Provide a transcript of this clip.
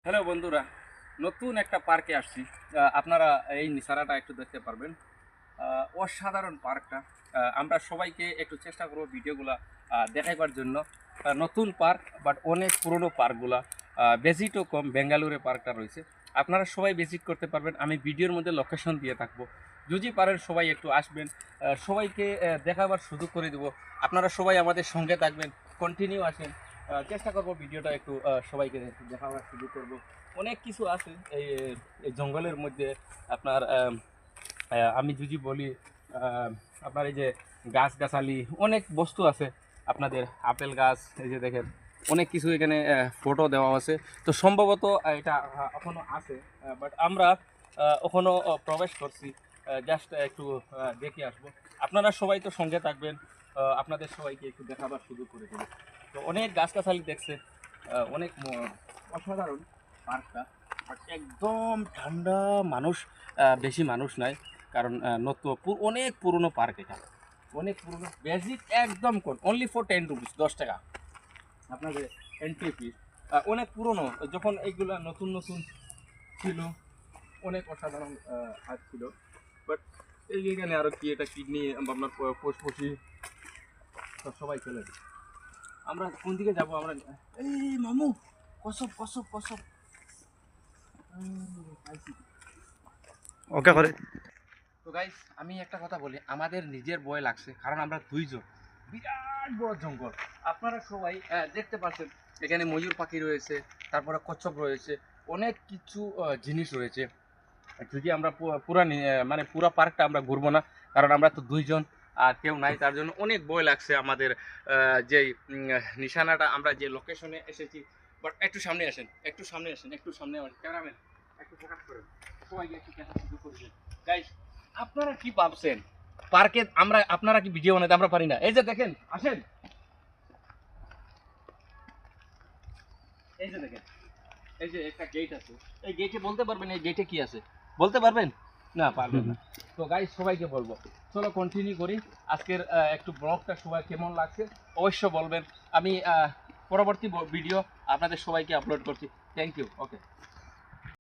Hello বন্ধুরা, নতুন একটা পার্কে আসছি। আপনারা এই নিসারাটা একটু দেখতে পারবেন। অসাধারণ পার্কটা। আমরা সবাইকে একটু চেষ্টা করব ভিডিওগুলা দেখাইবার জন্য। নতুন পার্ক বাট অনেক পুরনো পার্কগুলা, ভিজিটও কম। বেঙ্গালুরে পার্কটা রয়েছে, আপনারা সবাই ভিজিট করতে পারবেন। আমি ভিডিওর মধ্যে লোকেশন দিয়ে থাকবো, যদি পারেন সবাই একটু আসবেন। সবাইকে দেখাবার সুযোগ করে দেবো। আপনারা সবাই আমাদের সঙ্গে থাকবেন, কন্টিনিউ আসেন। চেষ্টা করব ভিডিওটা একটু সবাইকে দেখাবার সুযোগ করব। অনেক কিছু আছে এই এই জঙ্গলের মধ্যে। আপনার আমি যদি বলি, আহ, আপনার এই যে গাছগাছালি অনেক বস্তু আছে। আপনাদের আপেল গাছ, এই যে দেখেন অনেক কিছু এখানে ফটো দেওয়া আছে। তো সম্ভবত এটা এখনো আছে, বাট আমরা এখনো প্রবেশ করছি। জাস্ট একটু দেখে আসবো। আপনারা সবাই তো সঙ্গে থাকবেন, আপনাদের সবাইকে একটু দেখাবার সুযোগ করে দেবো। তো অনেক গাছগাছালি দেখছে, অনেক অসাধারণ পার্কটা। আর একদম ঠান্ডা, মানুষ বেশি মানুষ নাই, কারণ অনেক পুরনো পার্ক এটা। অনেক পুরনো, বেসিক একদম কোন অনলি ফর 10 রুপিস, 10 টাকা আপনাদের এন্ট্রি ফিস। অনেক পুরনো, যখন এইগুলা নতুন নতুন ছিল, অনেক অসাধারণ হাত ছিল। বাট এইখানে আরো কি এটা কিডনি আপনার পোষপশি সবাই চলে যায়। আমরা কোন দিকে যাব? আমরা এই মামু, কসব কসব কসব ওকে করে। তো গাইস, আমি একটা কথা বলি, আমাদের নিজের ভয় লাগছে, কারণ আমরা দুইজন। বিরাট বড় জঙ্গল। আপনারা সবাই দেখতে পাচ্ছেন, এখানে ময়ূর পাখি রয়েছে, তারপরে কচ্ছপ রয়েছে, অনেক কিছু জিনিস রয়েছে। যদি আমরা মানে পুরা পার্কটা আমরা ঘুরবো না, কারণ আমরা তো দুইজন আর কেউ নাই। তার জন্য অনেক ভয় লাগছে আমাদের। যেই নিশানাটা, আমরা যে লোকেশনে এসেছি। বাট একটু সামনে আসেন, একটু সামনে আসেন, একটু সামনে আসেন, ক্যামেরাম্যান একটু ফোকাস করেন, সবাইকে একটু দেখা শুরু করেছেন। গাইস, আপনারা কি ভাবছেন পার্কে আপনারা কি ভিডিও বানাতে আমরা পারি না? এই যে দেখেন, আসেন, এই যে দেখেন, এই যে একটা গেট আছে। এই গেটে বলতে পারবেন এই গেটে কি আছে? বলতে পারবেন? না, পারবেন না। তো গাইস, সবাইকে বলবো, চলো কন্টিনিউ করি। আজকের একটু ব্লগটা সবাই কেমন লাগছে অবশ্য বলবেন। আমি পরবর্তী ভিডিও আপনাদের সবাইকে আপলোড করছি। Thank you. ওকে।